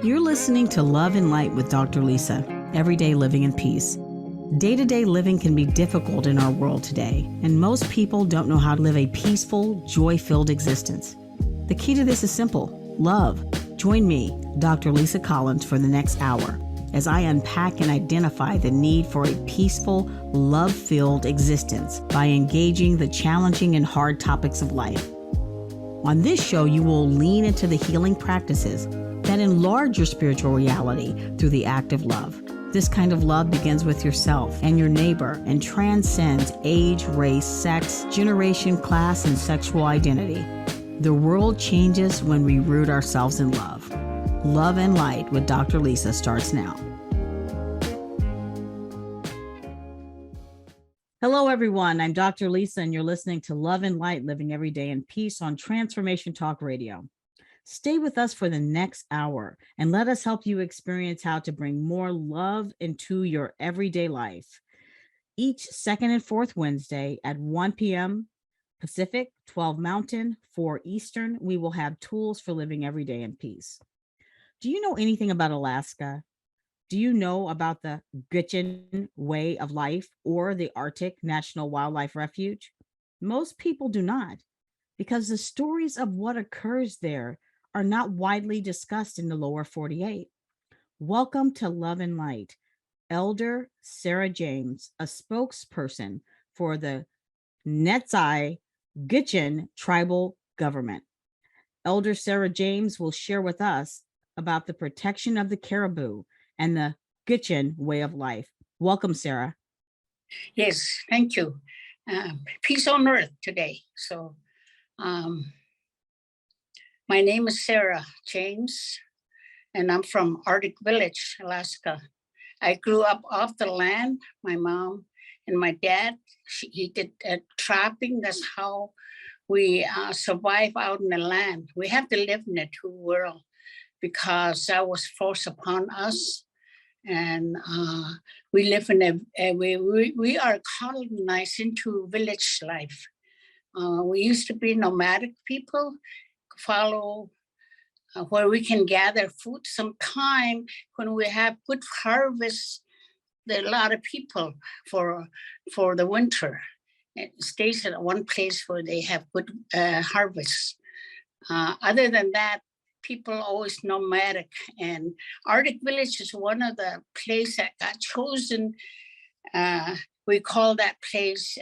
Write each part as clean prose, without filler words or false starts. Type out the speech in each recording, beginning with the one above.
You're listening to Love and Light with Dr. Lisa, Everyday Living in Peace. Day-to-day living can be difficult in our world today, and most people don't know how to live a peaceful, joy-filled existence. The key to this is simple: love. Join me, Dr. Lisa Collins, for the next hour as I unpack and identify the need for a peaceful, love-filled existence by engaging the challenging and hard topics of life. On this show, you will lean into the healing practices that enlarge your spiritual reality through the act of love. This kind of love begins with yourself and your neighbor and transcends age, race, sex, generation, class, and sexual identity. The world changes when we root ourselves in love. Love and Light with Dr. Lisa starts now. Hello, everyone. I'm Dr. Lisa, and you're listening to Love and Light, Living Every Day in Peace on Transformation Talk Radio. Stay with us for the next hour and let us help you experience how to bring more love into your everyday life. Each second and fourth Wednesday at 1 p.m. Pacific, 12 Mountain, 4 Eastern, we will have tools for living every day in peace. Do you know anything about Alaska? Do you know about the Gwich'in way of life or the Arctic National Wildlife Refuge? Most people do not, because the stories of what occurs there are not widely discussed in the lower 48. Welcome to Love and Light. Elder Sarah James, a spokesperson for the Neets'aii Gwich'in tribal government. Elder Sarah James will share with us about the protection of the caribou and the Gwich'in way of life. Welcome, Sarah. Yes, thank you. Peace on earth today. My name is Sarah James, and I'm from Arctic Village, Alaska. I grew up off the land. My mom and my dad, he did trapping. That's how we survive out in the land. We have to live in the two worlds because that was forced upon us. And we live in we are colonized into village life. We used to be nomadic people, follow where we can gather food. Sometime when we have good harvest, there are a lot of people for the winter. It stays at one place where they have good harvest. Other than that, people always nomadic, and Arctic Village is one of the places that got chosen. We call that place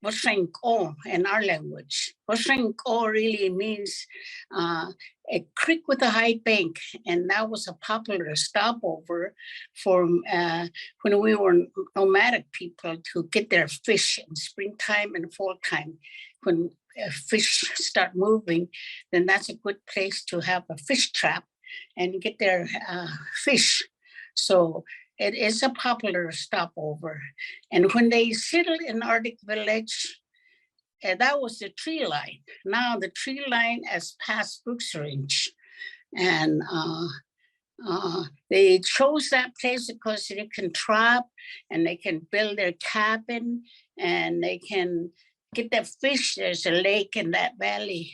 forNeets'aii in our language. forNeets'aii really means a creek with a high bank, and that was a popular stopover for when we were nomadic people to get their fish in springtime and fall time. When fish start moving, then that's a good place to have a fish trap and get their fish. So it is a popular stopover. And when they settled in Arctic Village, that was the tree line. Now the tree line has passed Brooks Range. And they chose that place because they can trap and they can build their cabin and they can get their fish. There's a lake in that valley.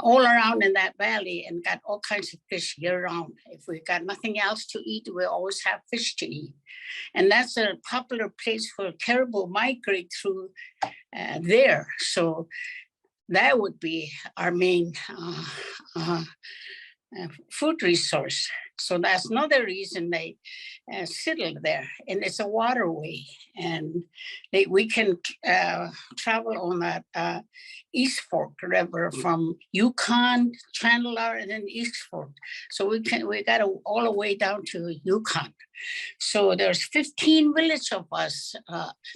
All around in that valley, and got all kinds of fish year round. If we got nothing else to eat, we always have fish to eat. And that's a popular place for caribou migrate through there. So that would be our main food resource. So that's another reason they settled there. And it's a waterway, and we can travel on that East Fork River from Yukon, Chandler, and then East Fork. So we got all the way down to Yukon. So there's 15 villages of us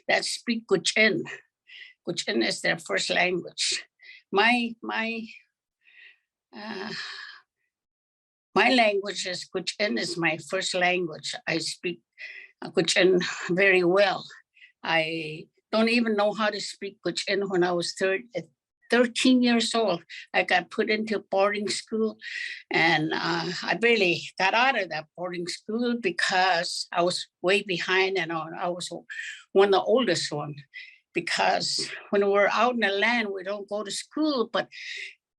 that speak Gwich'in. Gwich'in is their first language. My language is Gwich'in is my first language. I speak Gwich'in very well. I don't even know how to speak Gwich'in when I was 13 years old, I got put into boarding school, and I barely got out of that boarding school because I was way behind, and I was one of the oldest one. Because when we're out in the land, we don't go to school, but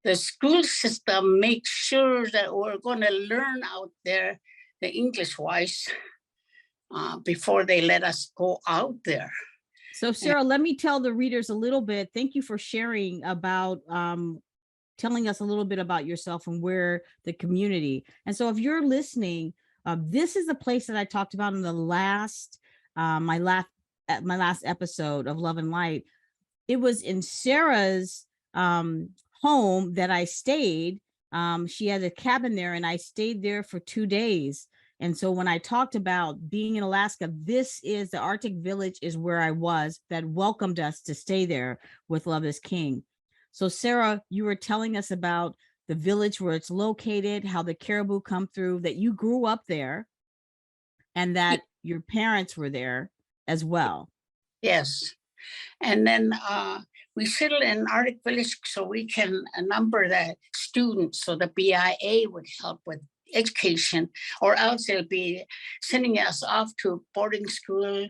the school system makes sure that we're going to learn out there the English-wise before they let us go out there. So Sarah, let me tell the readers a little bit. Thank you for sharing about telling us a little bit about yourself and where the community. And so if you're listening, this is the place that I talked about in the last my last episode of Love and Light. It was in Sarah's home that I stayed. She had a cabin there, and I stayed there for 2 days. And so when I talked about being in Alaska, this is the Arctic village is where I was, that welcomed us to stay there with Love is King. So Sarah, you were telling us about the village where it's located, how the caribou come through, that you grew up there and that your parents were there as well. Yes. And then we settled in Arctic village so we can number the students, so the BIA would help with education, or else they'll be sending us off to boarding school,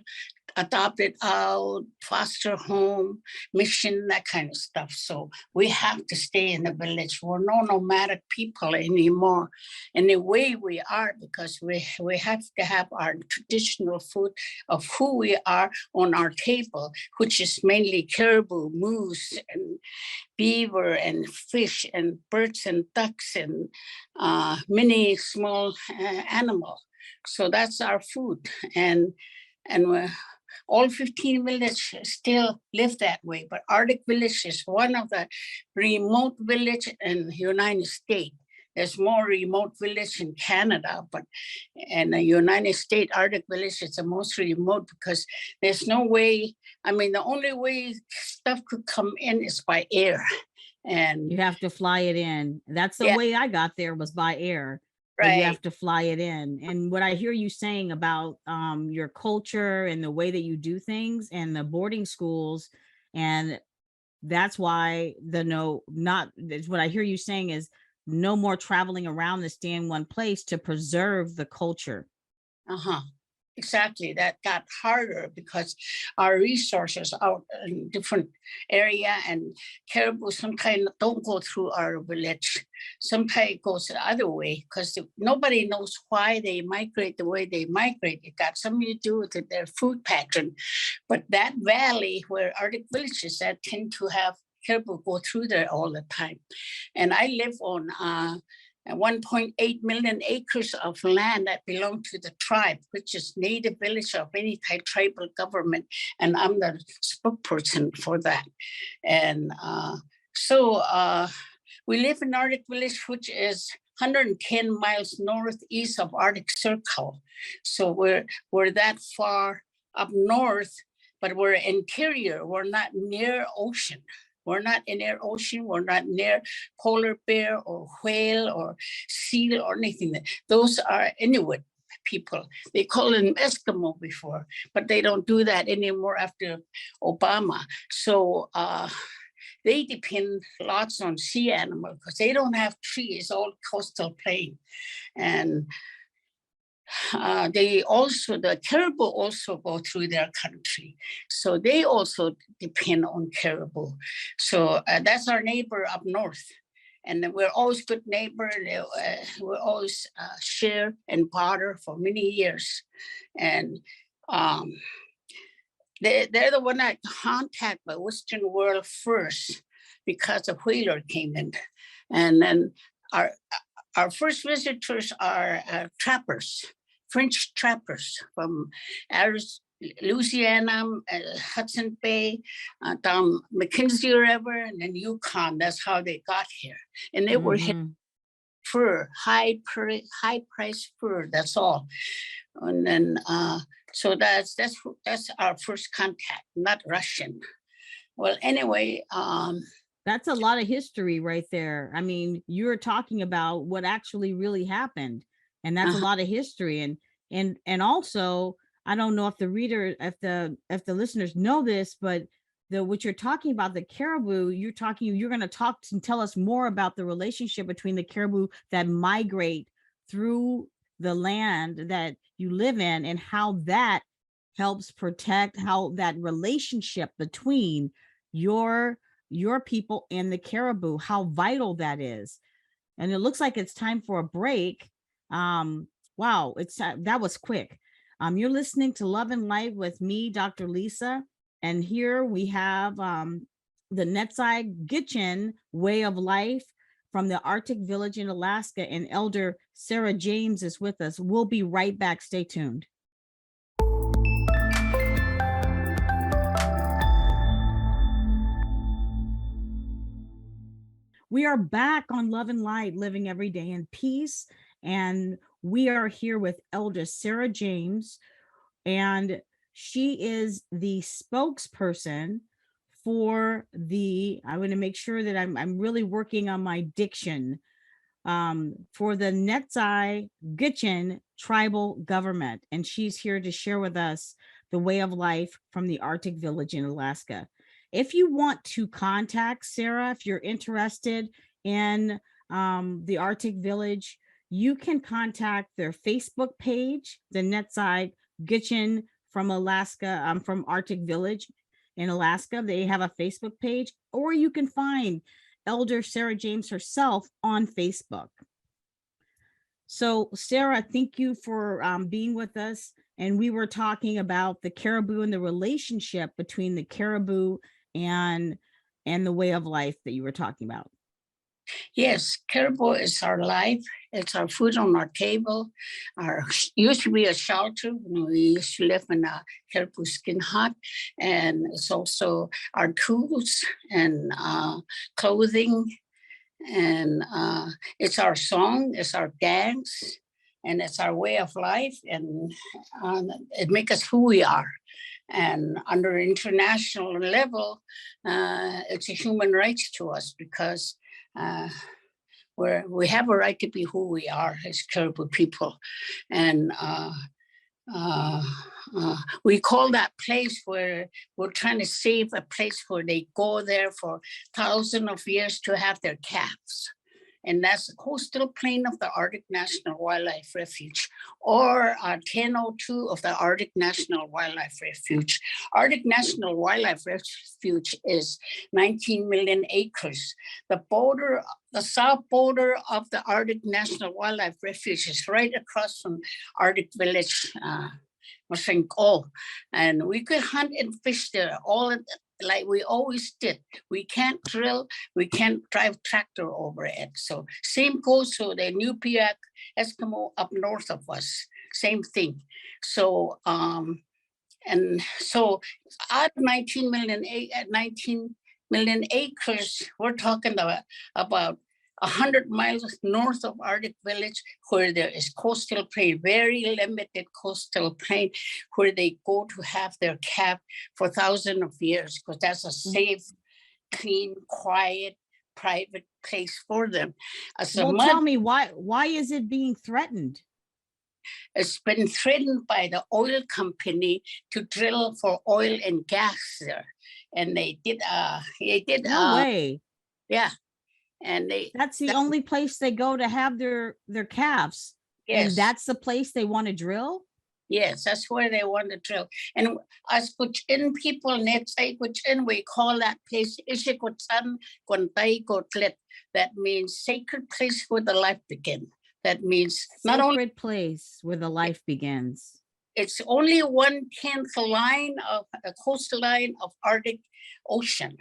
adopted out, foster home, mission, that kind of stuff. So we have to stay in the village. We're no nomadic people anymore. In the way we are, because we have to have our traditional food of who we are on our table, which is mainly caribou, moose, and beaver, and fish, and birds, and ducks, and many small animals. So that's our food. And we're all 15 villages still live that way, but Arctic village is one of the remote village in the United States. There's more remote village in Canada, but in the United States, Arctic village is the most remote because there's no way. I mean, the only way stuff could come in is by air. And you have to fly it in. That's the way I got there, was by air. Right. You have to fly it in. And what I hear you saying about your culture and the way that you do things and the boarding schools, and that's why what I hear you saying is no more traveling around to stay in one place to preserve the culture. Exactly. That got harder because our resources out in different area, and caribou sometimes don't go through our village. Sometimes it goes the other way because nobody knows why they migrate the way they migrate. It got something to do with their food pattern. But that valley where Arctic villages that tend to have caribou go through there all the time. And I live on 1.8 million acres of land that belong to the tribe, which is native village of any type tribal government. And I'm the spokesperson for that. And so we live in Arctic village, which is 110 miles northeast of Arctic Circle. So we're that far up north, but we're interior. We're not near ocean. We're not in air ocean. We're not near polar bear or whale or seal or anything. Those are Inuit people. They call them Eskimo before, but they don't do that anymore after Obama. So they depend lots on sea animals because they don't have trees, all coastal plain. And the caribou also go through their country. So they also depend on caribou. So that's our neighbor up north. And we're always good neighbor. We always share and barter for many years. And they're the one that contact the Western world first because the whaler came in. And then our first visitors are trappers, French trappers from Louisiana, Hudson Bay, down Mackenzie River, and then Yukon. That's how they got here. And they were fur, high price fur. That's all. And then so that's our first contact, not Russian. Well, anyway. That's a lot of history right there. I mean, you're talking about what actually really happened, and that's a lot of history. And also, I don't know if the listeners know this, but what you're talking about, the caribou, you're going to talk and tell us more about the relationship between the caribou that migrate through the land that you live in, and how that helps protect, how that relationship between your people and the caribou, how vital that is. And it looks like it's time for a break. Wow, that was quick. You're listening to Love and Light with me, Dr. Lisa, and here we have the Neets'aii Gwich'in way of life from the Arctic village in Alaska, and Elder Sarah James is with us. We'll be right back. Stay tuned. We are back on Love and Light, living every day in peace. And we are here with Elder Sarah James, and she is the spokesperson for I want to make sure that I'm really working on my diction, for the Neets'aii Gwich'in tribal government. And she's here to share with us the way of life from the Arctic village in Alaska. If you want to contact Sarah, if you're interested in the Arctic village, you can contact their Facebook page, the Neets'aii Gwich'in from Alaska, from Arctic village in Alaska. They have a Facebook page, or you can find Elder Sarah James herself on Facebook. So Sarah, thank you for being with us. And we were talking about the caribou and the relationship between the caribou and the way of life that you were talking about. Yes, caribou is our life. It's our food on our table. Used to be a shelter. We used to live in a caribou skin hut, and it's also our tools and clothing, and it's our song, it's our dance, and it's our way of life, and it makes us who we are. And under international level, it's a human rights to us, because we have a right to be who we are as caribou people. And we call that place where we're trying to save a place where they go there for thousands of years to have their calves. And that's the coastal plain of the Arctic National Wildlife Refuge, or 1002 of the Arctic National Wildlife Refuge. Arctic National Wildlife Refuge is 19 million acres. The south border of the Arctic National Wildlife Refuge is right across from Arctic Village, and we could hunt and fish there all like we always did. We can't drill, we can't drive tractor over it. So same goes to the Nupiaq Eskimo up north of us, same thing. So and so out of 19 million acres, we're talking about 100 miles north of Arctic Village, where there is coastal plain, very limited coastal plain, where they go to have their calf for thousands of years, because that's a safe, clean, quiet, private place for them. Tell me, why is it being threatened? It's been threatened by the oil company to drill for oil and gas there, and they did. No way. Yeah. And that's the only place they go to have their calves. Yes. And that's the place they want to drill? Yes, that's where they want to drill. And as Gwich'in people, Neets'aii Gwich'in, we call that place Untitled Chapter. That means sacred place where the life begins. That means not only sacred place where the life begins. It's only 1/10 line of a coastline of Arctic Ocean.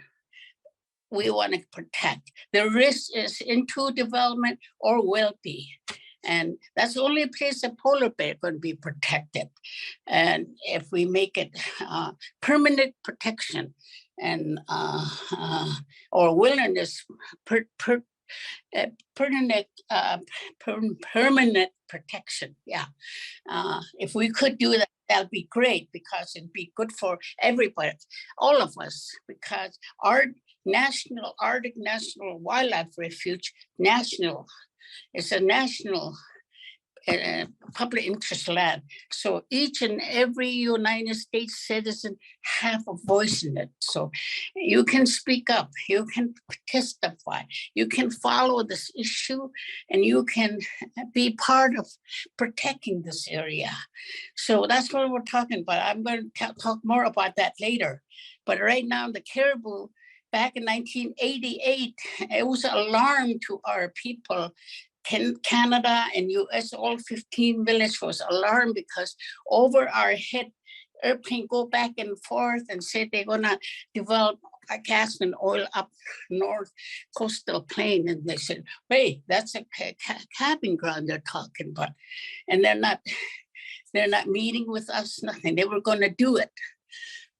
We want to protect. The risk is into development or will be. And that's the only place a polar bear going to be protected. And if we make it permanent protection and or wilderness permanent protection, yeah. If we could do that, that'd be great, because it'd be good for everybody, all of us, because our Arctic National Wildlife Refuge, it's a national public interest land. So each and every United States citizen have a voice in it. So you can speak up, you can testify, you can follow this issue, and you can be part of protecting this area. So that's what we're talking about. I'm going to talk more about that later. But right now, the caribou, back in 1988, it was an alarm to our people. Canada and US, all 15 villages was alarmed because over our head, airplane go back and forth and say they're gonna develop a gas and oil up north coastal plain. And they said, hey, that's a camping ground they're talking about. And they're not meeting with us, nothing. They were gonna do it.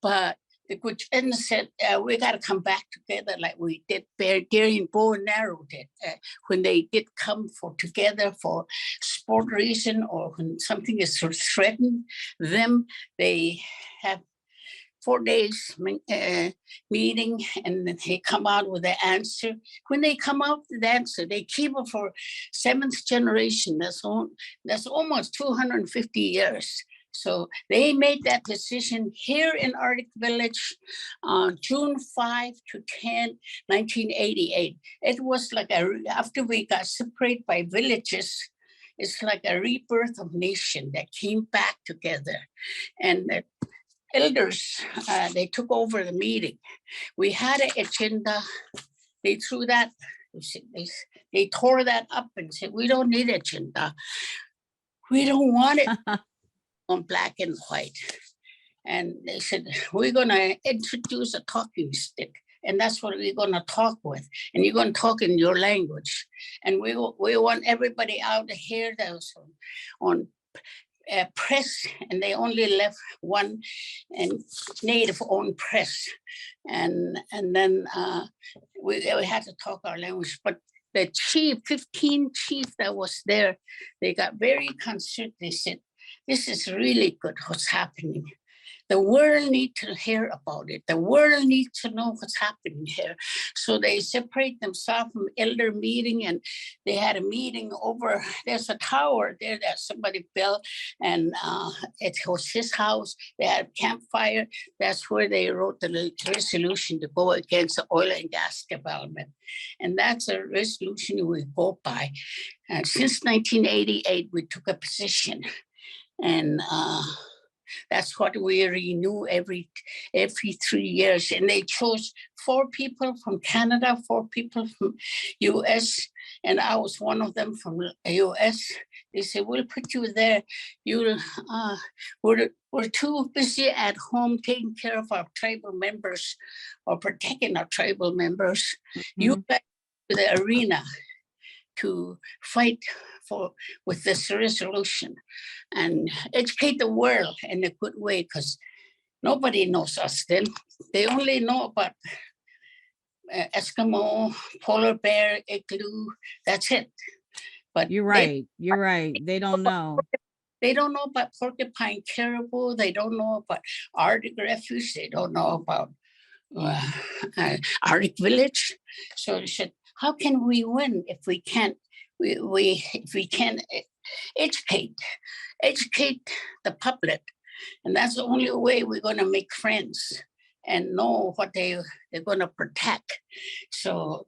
But the Gwich'in said, we got to come back together like we did during bow and arrow did. When they did come together for sport reason, or when something is threatened them, they have 4 days meeting, and then they come out with the answer. When they come out with the answer, they keep it for 7th generation. That's almost 250 years. So they made that decision here in Arctic Village on June 5 to 10, 1988. It was like after we got separated by villages, it's like a rebirth of nation that came back together. And the elders, they took over the meeting. We had an agenda. They threw that, they tore that up and said, we don't need agenda. We don't want it on black and white. And they said, we're gonna introduce a talking stick, and that's what we're gonna talk with. And you're gonna talk in your language. And we want everybody out to hear those on press, and they only left one native-owned press. And then we had to talk our language. But the 15 chief that was there, they got very concerned. They said, this is really good what's happening. The world needs to hear about it. The world needs to know what's happening here. So they separate themselves from elder meeting, and they had a meeting over, there's a tower there that somebody built, and it was his house. They had a campfire. That's where they wrote the resolution to go against the oil and gas development. And that's a resolution we go by. Since 1988, we took a position. And that's what we renew every 3 years. And they chose 4 people from Canada, 4 people from US, and I was one of them from US. They said, we'll put you there. We're too busy at home taking care of our tribal members or protecting our tribal members. Mm-hmm. You back to the arena to fight with this resolution and educate the world in a good way, because nobody knows us then. They only know about Eskimo, polar bear, igloo, that's it. But you're right. They don't know. They don't know about porcupine caribou. They don't know about Arctic Refuge. They don't know about Arctic Village. So they said, how can we win if we can't if we can educate the public? And that's the only way we're going to make friends and know what they're going to protect. So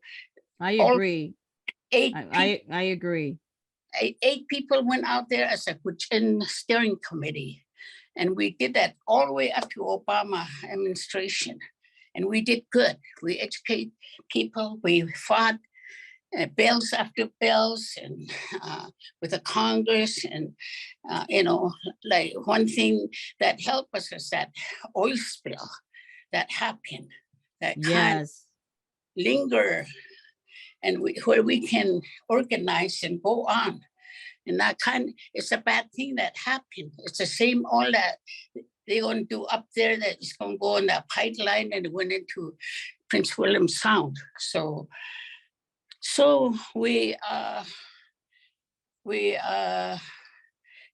I agree. I agree. 8 people went out there as a Gwich'in steering committee, and we did that all the way up to Obama administration, and we did good. We educate people. We fought bills after bills, and with the Congress, and like one thing that helped us is that oil spill that happened, that kind of linger, and where we can organize and go on. And that it's a bad thing that happened. It's the same oil that they're going to do up there that is going to go on that pipeline, and it went into Prince William Sound. So we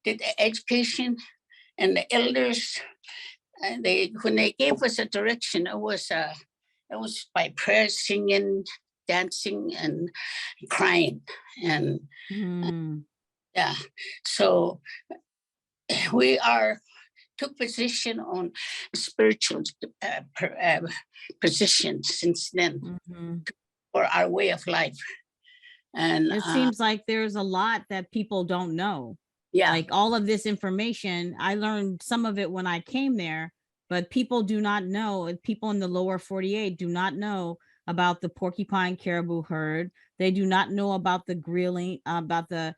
did the education, and the elders, and when they gave us a direction, it was by prayer, singing, dancing, and crying, and Yeah. So we took position on spiritual position since then for our way of life. And it seems like there's a lot that people don't know. yeah, Like all of this information, I learned some of it when I came there, but people do not know. People in the lower 48 do not know about the porcupine caribou herd. They do not know about the grilling, about the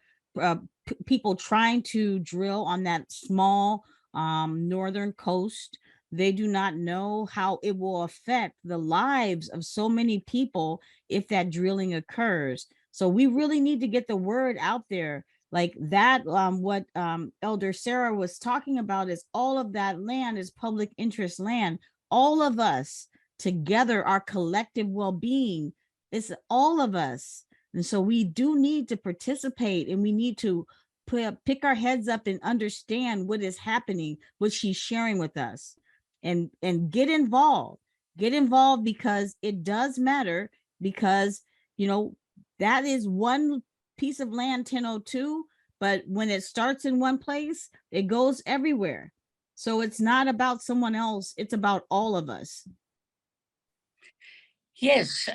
people trying to drill on that small northern coast. They do not know how it will affect the lives of so many people if that drilling occurs. So we really need to get the word out there like that. What Elder Sarah was talking about is all of that land is public interest land. All of us together, our collective well-being, it's all of us. And so we do need to participate, and we need to pick our heads up and understand what is happening, what she's sharing with us, and get involved. Get involved because it does matter, because that is one piece of land, 1002, but when it starts in one place, it goes everywhere. So it's not about someone else, it's about all of us. Yes,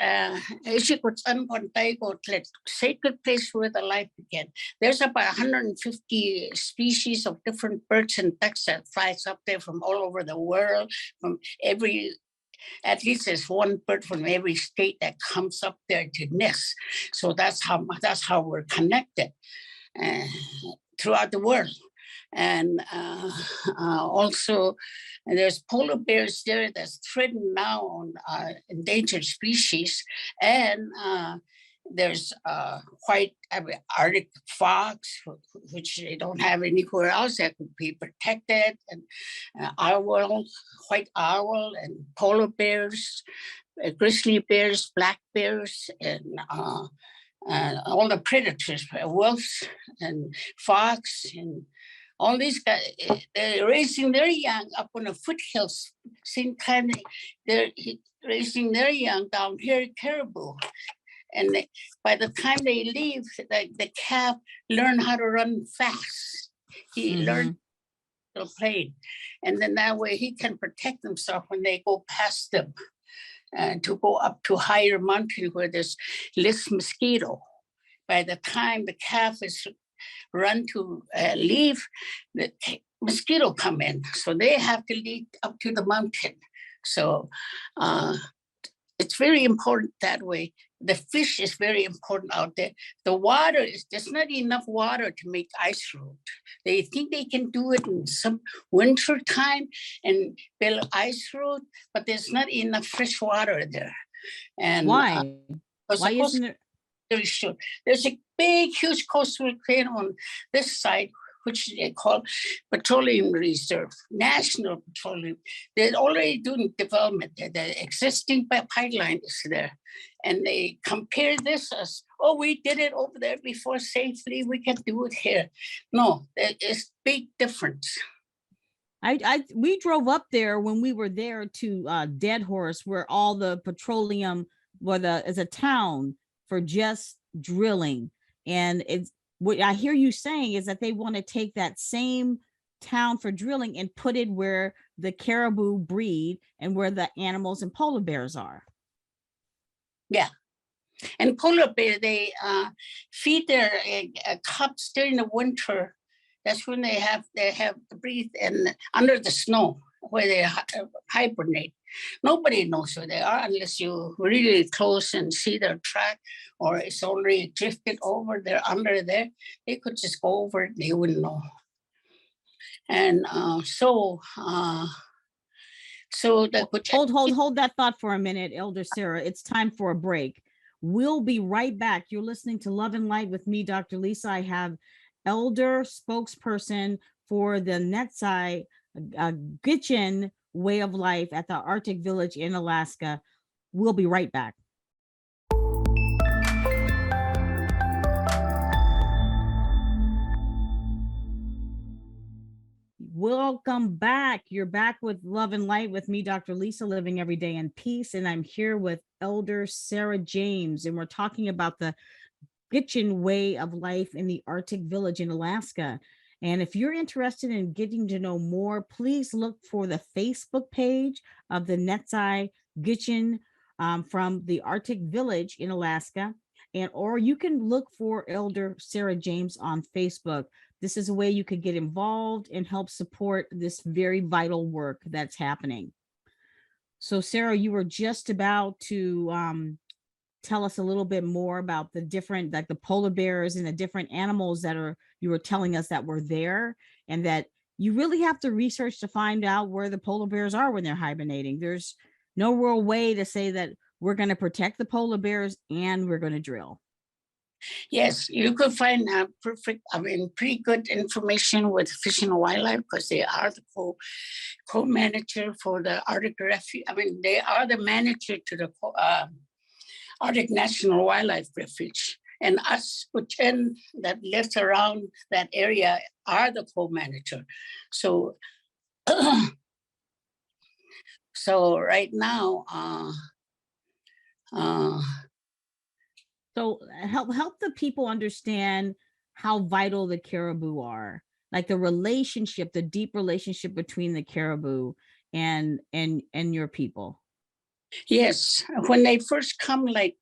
sacred place where the life began. There's about 150 species of different birds and ducks that flies up there from all over the world, from at least there's one bird from every state that comes up there to nest. So that's how we're connected throughout the world. And also, there's polar bears there that's threatened now on endangered species. And there's white Arctic fox, which they don't have anywhere else that could be protected, and owl, white owl, and polar bears, grizzly bears, black bears, and all the predators, wolves and fox, and all these guys. They're raising their young up on the foothills. Same time they're raising their young down here in caribou. And by the time they leave, the calf learn how to run fast. He learned to play. And then that way he can protect himself when they go past them, and to go up to higher mountain where there's less mosquito. By the time the calf is run to leave, the mosquito come in. So they have to lead up to the mountain. So it's very important that way. The fish is very important out there. The water there's not enough water to make ice road. They think they can do it in some winter time and build ice road, but there's not enough fresh water there. And why? Why isn't it? Very short. There's a big, huge coastal plain on this side, which they call Petroleum Reserve, National Petroleum. They're already doing development there. The existing pipeline is there. And they compare this as, oh, we did it over there before safely, we can do it here. No, there is big difference. We drove up there when we were there to Dead Horse, where all the petroleum is a town for just drilling. And it's what I hear you saying is that they want to take that same town for drilling and put it where the caribou breed and where the animals and polar bears are. Yeah. And polar bear, they feed their cubs during the winter. That's when they have to breathe and under the snow where they hibernate. Nobody knows where they are unless you really close and see their track, or it's already drifted over. They're under there. They could just go over it. They wouldn't know. And so hold that thought for a minute, Elder Sarah. It's time for a break. We'll be right back. You're listening to Love and Light with me, Dr. Lisa. I have elder spokesperson for the Neets'aii Gwich'in way of life at the Arctic village in Alaska. We'll be right back. Welcome back. You're back with Love and Light with me, Dr. Lisa, living every day in peace. And I'm here with Elder Sarah James, and we're talking about the Gwich'in way of life in the Arctic village in Alaska. And if you're interested in getting to know more, please look for the Facebook page of the Neets'aii Gwich'in from the Arctic village in Alaska. And or you can look for Elder Sarah James on Facebook. This is a way you could get involved and help support this very vital work that's happening. So Sarah, you were just about to tell us a little bit more about the different, like the polar bears and the different animals that are, you were telling us that were there, and that you really have to research to find out where the polar bears are when they're hibernating. There's no real way to say that we're going to protect the polar bears and we're going to drill. Yes, you could find pretty good information with Fish and Wildlife, because they are the co-manager for the Arctic Refuge. They are the manager to the Arctic National Wildlife Refuge. And us, Gwich'in, that lives around that area, are the co-manager. So, so right now, so help the people understand how vital the caribou are, like the relationship, the deep relationship between the caribou and your people. Yes, when they first come, like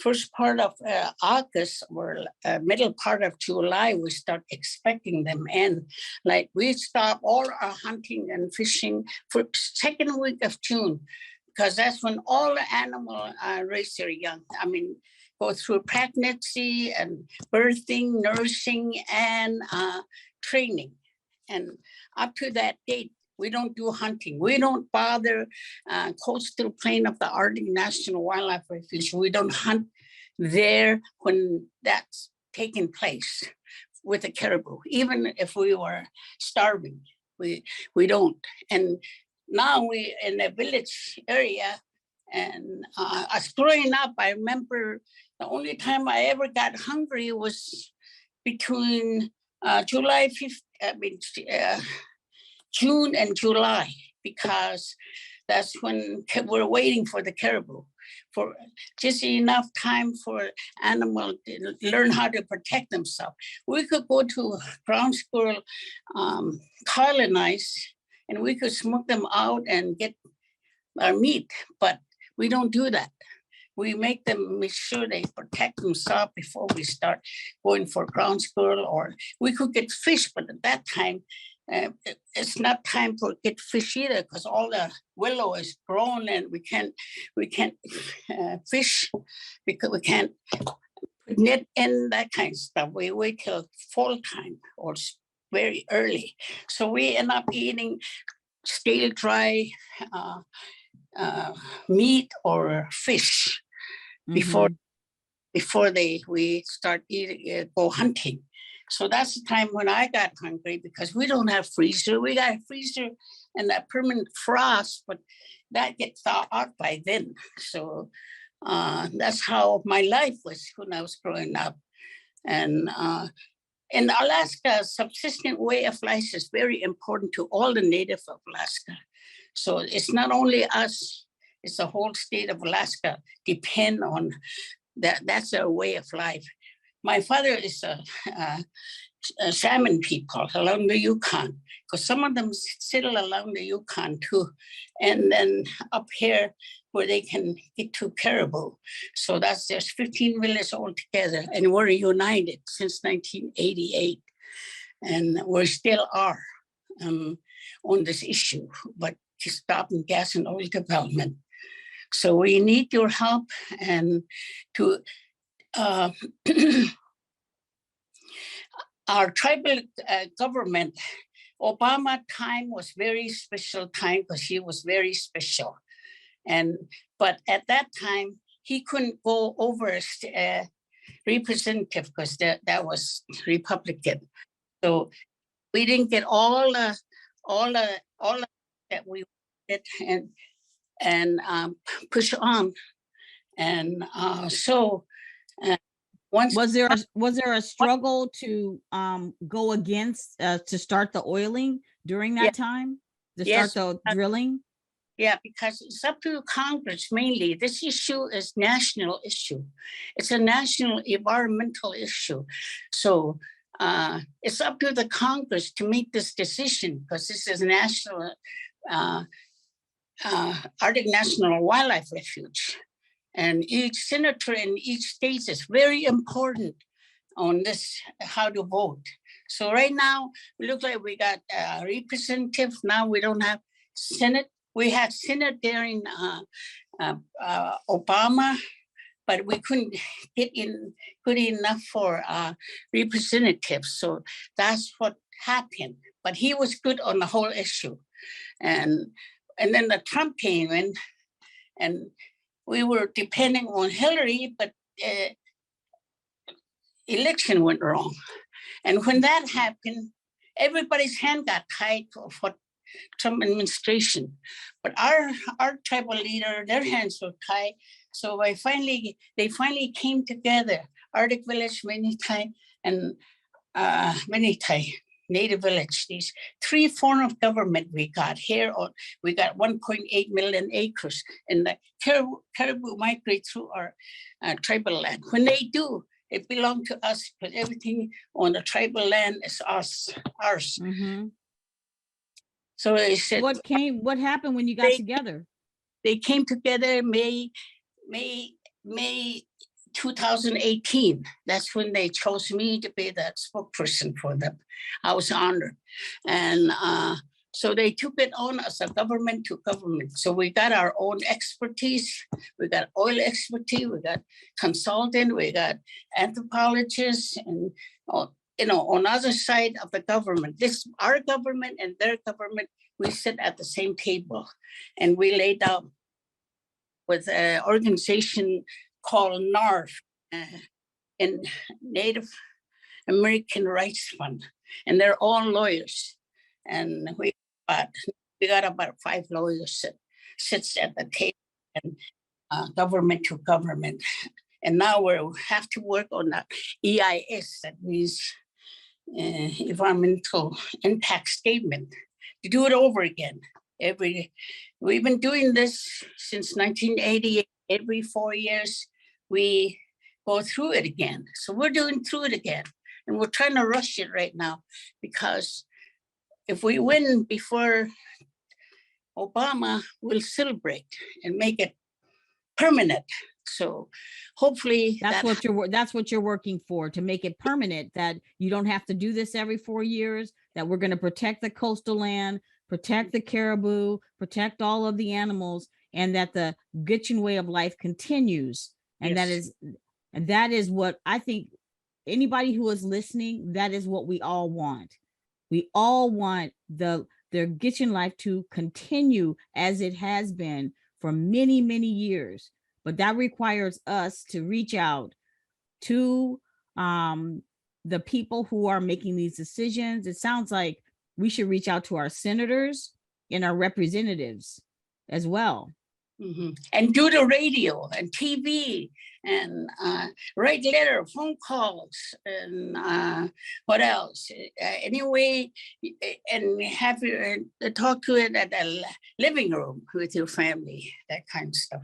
first part of August or middle part of July, we start expecting them. And like we stop all our hunting and fishing for second week of June, because that's when all the animal raise their young. Go through pregnancy and birthing, nursing, and training. And up to that date, we don't do hunting. We don't bother coastal plain of the Arctic National Wildlife Refuge. We don't hunt there when that's taking place with the caribou. Even if we were starving, we don't. And now we in a village area, and as growing up, I remember the only time I ever got hungry was between July 5th, June and July, because that's when we're waiting for the caribou, for just enough time for animals to learn how to protect themselves. We could go to ground squirrel colonize, and we could smoke them out and get our meat, but we don't do that. We make them make sure they protect themselves before we start going for ground squirrel, or we could get fish, but at that time, it's not time for get fish either, because all the willow is grown and we can't fish, because we can't put net in, that kind of stuff. We wait till fall time or very early. So we end up eating stale dry meat or fish before we start eating, go hunting. So that's the time when I got hungry, because we don't have freezer. We got a freezer and that permanent frost, but that gets thawed out by then. So that's how my life was when I was growing up. And in Alaska, subsistent way of life is very important to all the natives of Alaska. So it's not only us, it's the whole state of Alaska depend on that. That's their way of life. My father is a salmon people along the Yukon, because some of them settle along the Yukon too. And then up here where they can get to caribou. So there's 15 villages altogether, and we're united since 1988. And we still are on this issue, but to stop gas and oil development. So we need your help, and to our tribal government. Obama time was very special time, because he was very special. But at that time, he couldn't go over as representative, because that was Republican. So we didn't get all the that we wanted and push on. And so once was there a struggle to go against to start the oiling during that time, to start the drilling? Yeah, because it's up to Congress mainly. This issue is national issue. It's a national environmental issue. So it's up to the Congress to make this decision, because this is national, Arctic National Wildlife Refuge. And each senator in each state is very important on this, how to vote. So right now, it looks like we got representatives. Now we don't have Senate. We had Senate during Obama, but we couldn't get in good enough for representatives. So that's what happened. But he was good on the whole issue. And then the Trump came in, and we were depending on Hillary, but election went wrong. And when that happened, everybody's hand got tied for Trump administration. But our tribal leader, their hands were tied. So they finally came together. Arctic Village, Neets'aii, and Neets'aii, Native Village. These three forms of government we got here. We got 1.8 million acres, and the caribou migrate through our tribal land. When they do, it belongs to us, because everything on the tribal land is ours. Mm-hmm. So they said, what happened when you got together? They came together May 2018. That's when they chose me to be the spokesperson for them. I was honored. And so they took it on as a government to government. So we got our own expertise. We got oil expertise. We got consultant. We got anthropologists, and on other side of the government. This our government and their government. We sit at the same table, and we laid out with an organization called NARF, in Native American Rights Fund, and they're all lawyers. And we got about 5 lawyers that sits at the table, and government to government. And now we have to work on the EIS, that means environmental impact statement, to do it over again. We've been doing this since 1988. Every 4 years, we go through it again. So we're doing through it again. And we're trying to rush it right now, because if we win before Obama, we'll celebrate and make it permanent. So hopefully that's what you're working for, to make it permanent, that you don't have to do this every 4 years, that we're going to protect the coastal land, protect the caribou, protect all of the animals, and that the Gwich'in way of life continues. And yes. that is what I think anybody who is listening, that is what we all want. We all want their Gwich'in life to continue as it has been for many, many years. But that requires us to reach out to the people who are making these decisions. It sounds like we should reach out to our senators and our representatives as well. Mm-hmm. And do the radio and TV and write letter, phone calls, and what else? Anyway, and have you talk to it at the living room with your family, that kind of stuff.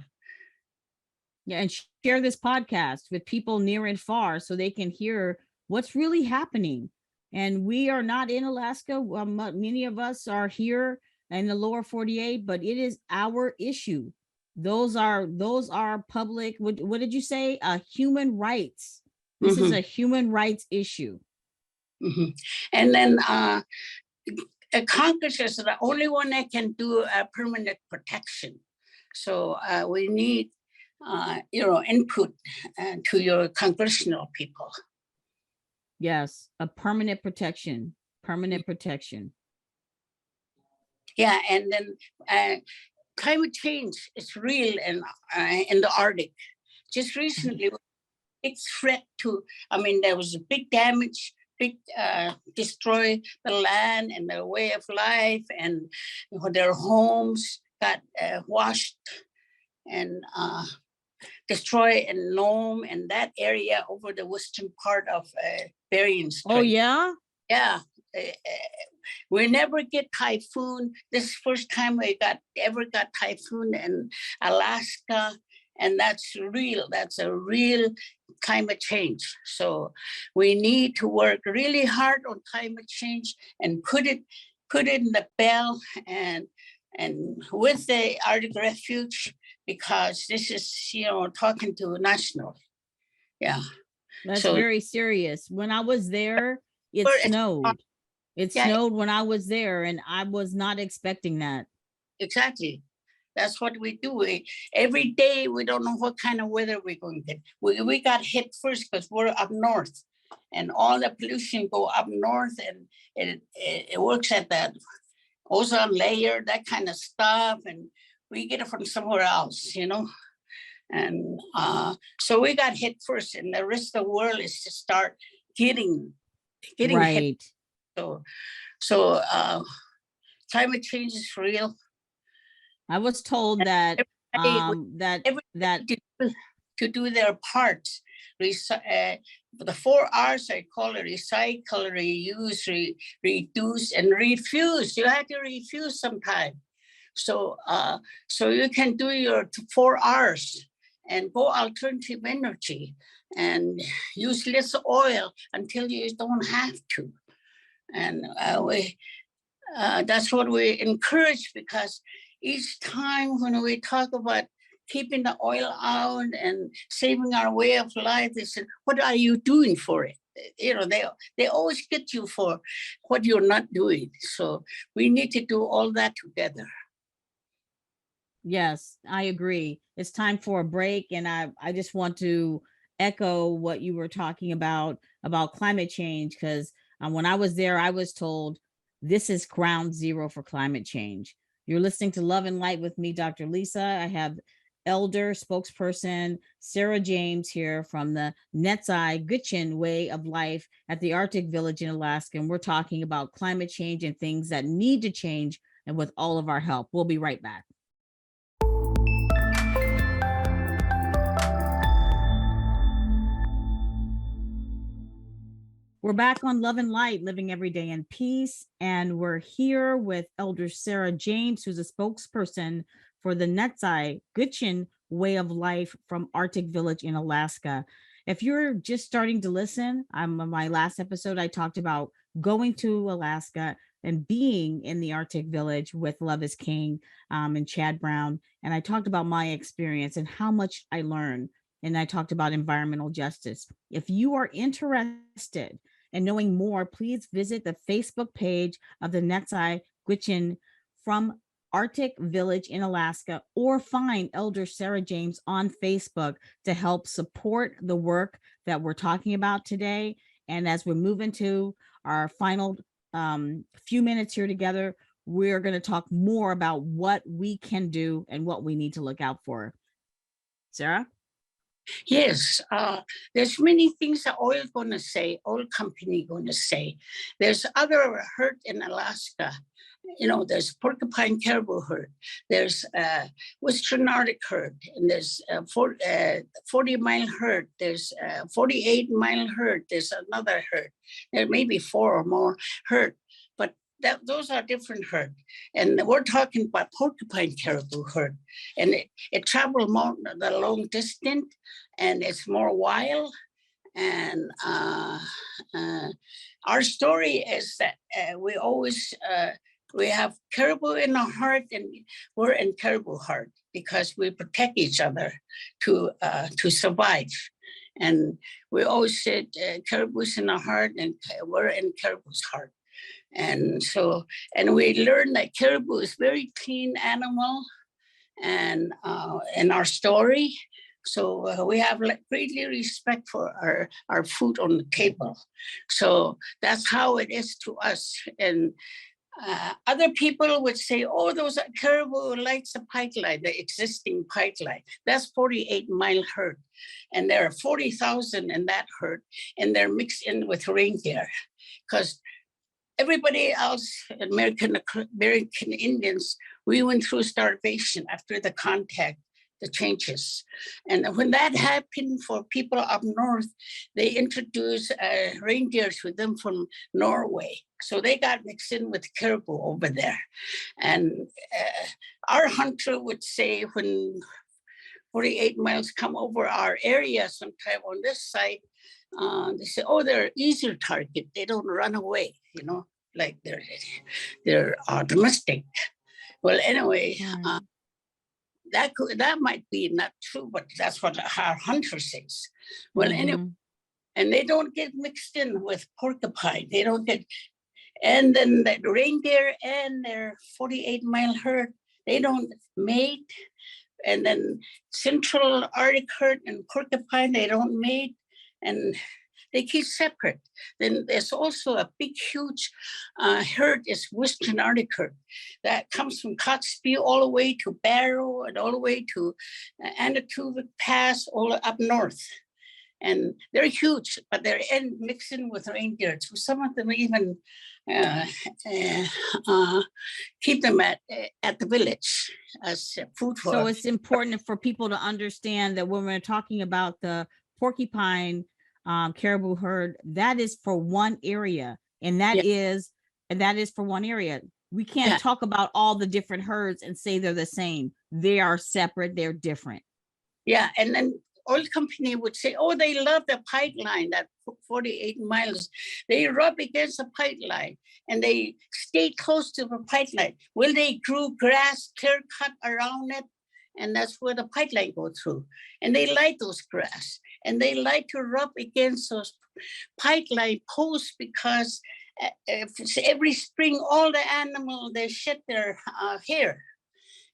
Yeah, and share this podcast with people near and far so they can hear what's really happening. And we are not in Alaska. Many of us are here in the lower 48, but it is our issue. Those are public. What did you say? Human rights. This is a human rights issue. Mm-hmm. And then Congress is the only one that can do a permanent protection. So we need input to your congressional people. Yes, a permanent protection. Yeah, and then climate change is real in the Arctic. Just recently, big threat to, there was a big damage, destroy the land and their way of life, and their homes got washed and destroyed in Nome and that area over the western part of Bering Strait. Oh, yeah? Yeah, we never get typhoon. This is the first time we ever got typhoon in Alaska. And that's real. That's a real climate change. So we need to work really hard on climate change and put it in the bell and with the Arctic Refuge, because this is, talking to national. Yeah. That's So very serious. When I was there, it snowed. It snowed when I was there, and I was not expecting that. Exactly. That's what we do. Every day, we don't know what kind of weather we're going to get. We got hit first because we're up north, and all the pollution go up north, and it works at that ozone layer, that kind of stuff, and we get it from somewhere else, And so we got hit first, and the rest of the world is to start getting right. hit. So climate change is real. I was told that to do their parts. The 4 R's I call it: recycle, reuse, reduce, and refuse. You have to refuse sometime. So you can do your 4 R's and go alternative energy and use less oil until you don't have to. And that's what we encourage, because each time when we talk about keeping the oil out and saving our way of life, they said, what are you doing for it? They always get you for what you're not doing. So we need to do all that together. Yes, I agree. It's time for a break. And I just want to echo what you were talking about climate change, because when I was there, I was told this is ground zero for climate change. You're listening to Love and Light with me, Dr. Lisa. I have elder spokesperson Sarah James here from the Neets'aii Gwich'in way of life at the Arctic Village in Alaska. And we're talking about climate change and things that need to change, and with all of our help. We'll be right back. We're back on Love and Light, living every day in peace. And we're here with Elder Sarah James, who's a spokesperson for the Neets'aii Gwich'in way of life from Arctic Village in Alaska. If you're just starting to listen, on my last episode, I talked about going to Alaska and being in the Arctic Village with Love is King and Chad Brown. And I talked about my experience and how much I learned. And I talked about environmental justice. If you are interested in knowing more, please visit the Facebook page of the Neets'aii Gwich'in from Arctic Village in Alaska, or find Elder Sarah James on Facebook to help support the work that we're talking about today. And as we move into our final few minutes here together, we're going to talk more about what we can do and what we need to look out for. Sarah? Yes, there's many things that oil company going to say. There's other herd in Alaska. There's porcupine caribou herd. There's Western Arctic herd, and there's 40-mile herd. There's 48-mile herd. There's another herd. There may be 4 or more herd, but those are different herd. And we're talking about porcupine caribou herd, and it travels more the long distance, and it's more wild. And our story is that we always we have caribou in our heart, and we're in caribou heart because we protect each other to survive. And we always said caribou's in our heart, and we're in caribou's heart. And we learned that caribou is very clean animal, and in our story. So we have greatly respect for our food on the table. So that's how it is to us. And other people would say, oh, those are caribou likes the pipeline, the existing pipeline. That's 48-mile herd. And there are 40,000 in that herd, and they're mixed in with reindeer. Because everybody else, American Indians, we went through starvation after the contact the changes. And when that happened for people up north, they introduced reindeers with them from Norway. So they got mixed in with caribou over there. And our hunter would say when 48 miles come over our area sometime on this side, they say, oh, they're easier target. They don't run away, like they're domestic. Well, anyway, that might be not true, but that's what our hunter says. Well, anyway, and they don't get mixed in with porcupine. They don't get, and then the reindeer and their 48-mile herd, they don't mate. And then Central Arctic herd and porcupine, they don't mate, and they keep separate. Then there's also a big, huge herd, is Western Arctic herd, that comes from Coxsview all the way to Barrow and all the way to Anatuvik Pass, all up north. And they're huge, but they're mixing with reindeer. So some of them even keep them at the village as food for. So it's important for people to understand that when we're talking about the porcupine caribou herd, that is for one area, and that is for one area. We can't talk about all the different herds and say they're the same. They are separate. They're different. Yeah, and then oil company would say, oh, they love the pipeline, that 48 miles. They rub against the pipeline and they stay close to the pipeline. Well, they grew grass, clear cut around it, and that's where the pipeline go through. And they like those grass, and they like to rub against those pipeline posts because every spring, all the animals, they shed their hair.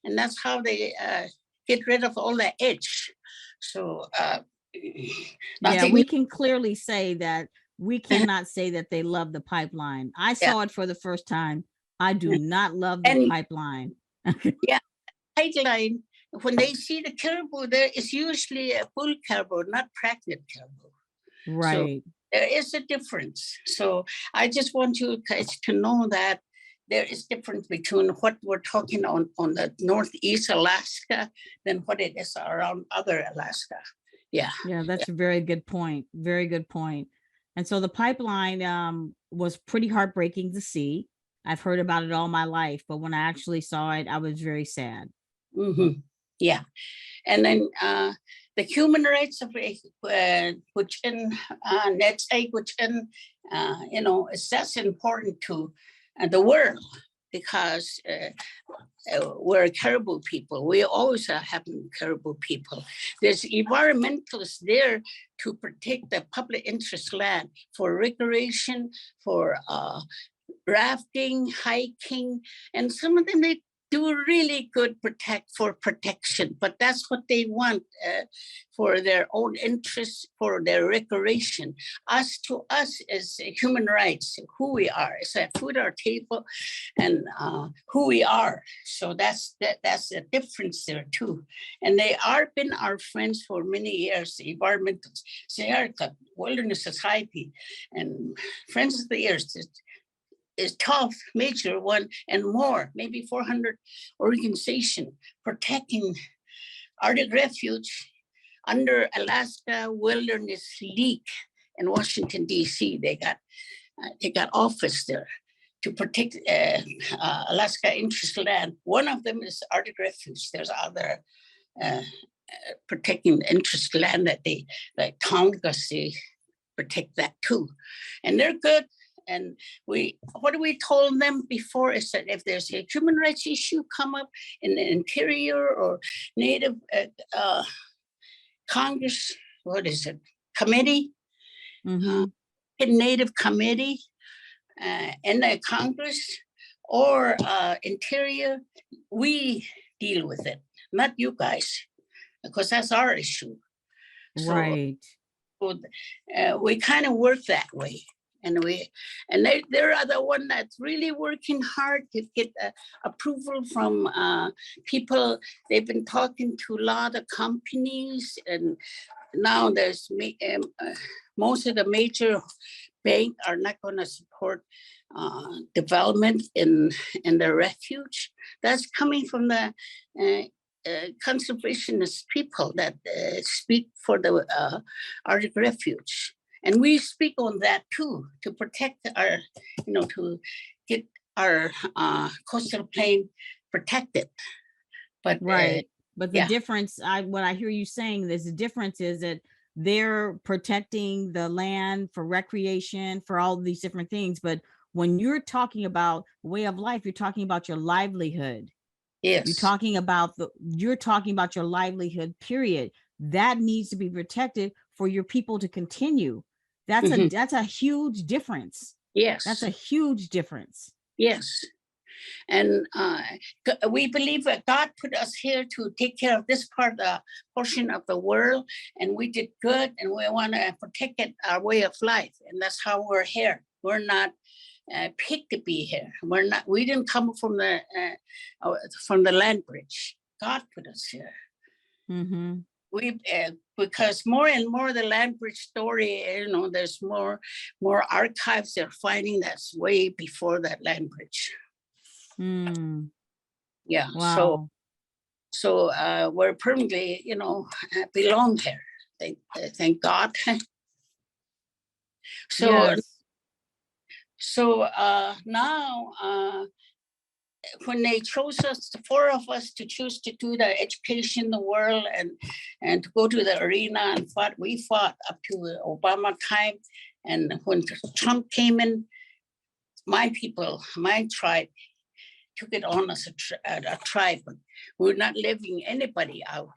And that's how they get rid of all the edge. So we can clearly say that we cannot say that they love the pipeline. I saw it for the first time. I do not love the pipeline. Pipeline, when they see the caribou, there is usually a bull caribou, not pregnant caribou. Right. So there is a difference. So I just want you guys to know that there is difference between what we're talking on the Northeast Alaska than what it is around other Alaska. Yeah, that's a very good point. Very good point. And so the pipeline was pretty heartbreaking to see. I've heard about it all my life, but when I actually saw it, I was very sad. Yeah, and then the human rights of Gwich'in, Neets'aii Gwich'in, that's important to the world, because we're caribou people. We always have caribou people. There's environmentalists there to protect the public interest land for recreation, for rafting, hiking, and some of them, they do really good protection, but that's what they want for their own interests, for their recreation. To us is human rights, who we are. It's a food our table and who we are. So that's a difference there too. And they are been our friends for many years, the environmentalists, Sierra Wilderness Society, and Friends of the Earth. Is tough, major one, and more, maybe 400 organization protecting Arctic Refuge under Alaska Wilderness League in Washington, D.C. They got office there to protect Alaska interest land. One of them is Arctic Refuge. There's other protecting interest land that they, like Tongass, they protect that too. And they're good. And what we told them before is that if there's a human rights issue come up in the interior or Native Congress, committee, Native committee in the Congress or interior, we deal with it, not you guys, because that's our issue. Right. So we kind of work that way. And they're the one that's really working hard to get approval from people. They've been talking to a lot of companies, and now there's most of the major banks are not going to support development in the refuge. That's coming from the conservationist people that speak for the Arctic Refuge. And we speak on that too, to protect our, to get our coastal plain protected. But right. But the yeah. difference, what I hear you saying, is the difference is that they're protecting the land for recreation, for all these different things. But when you're talking about way of life, you're talking about your livelihood. Yes. You're talking about your livelihood, period. That needs to be protected for your people to continue. That's a huge difference. Yes. That's a huge difference. Yes. And we believe that God put us here to take care of this portion of the world, and we did good, and we want to protect our way of life, and that's how we're here. We're not picked to be here. We didn't come from the land bridge. God put us here. Mm-hmm. Because more and more the land bridge story, there's more archives they're finding that's way before that land bridge. Yeah. Wow. So we're permanently, belong here. Thank God. So yes. So now, when they chose us, the four of us, to choose to do the education in the world and to go to the arena and we fought up to Obama time. And when Trump came in, my people, my tribe, took it on as a tribe. But we're not leaving anybody out.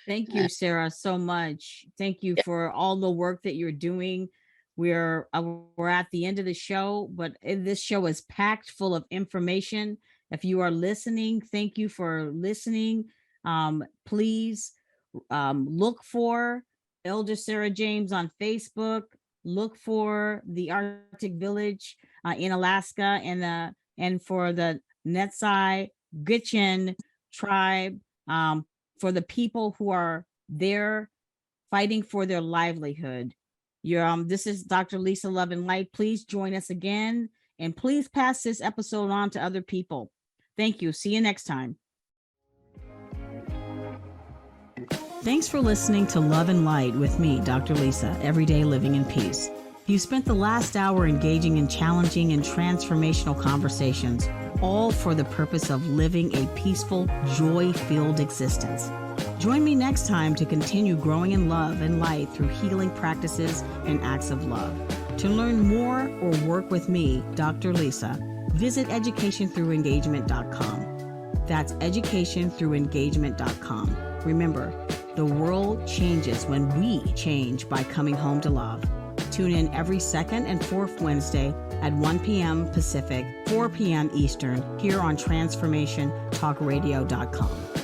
Thank you, Sarah, so much. Thank you for all the work that you're doing. We're at the end of the show, but this show is packed full of information. If you are listening, thank you for listening. Please look for Elder Sarah James on Facebook. Look for the Arctic Village in Alaska, and for the Neets'aii Gwich'in tribe, for the people who are there fighting for their livelihood. This is Dr. Lisa Love and Light. Please join us again, and please pass this episode on to other people. Thank you. See you next time. Thanks for listening to Love and Light with me, Dr. Lisa, Everyday Living in Peace. You spent the last hour engaging in challenging and transformational conversations, all for the purpose of living a peaceful, joy-filled existence. Join me next time to continue growing in love and light through healing practices and acts of love. To learn more or work with me, Dr. Lisa, visit educationthroughengagement.com. That's educationthroughengagement.com. Remember, the world changes when we change by coming home to love. Tune in every second and fourth Wednesday at 1 p.m. Pacific, 4 p.m. Eastern, here on transformationtalkradio.com.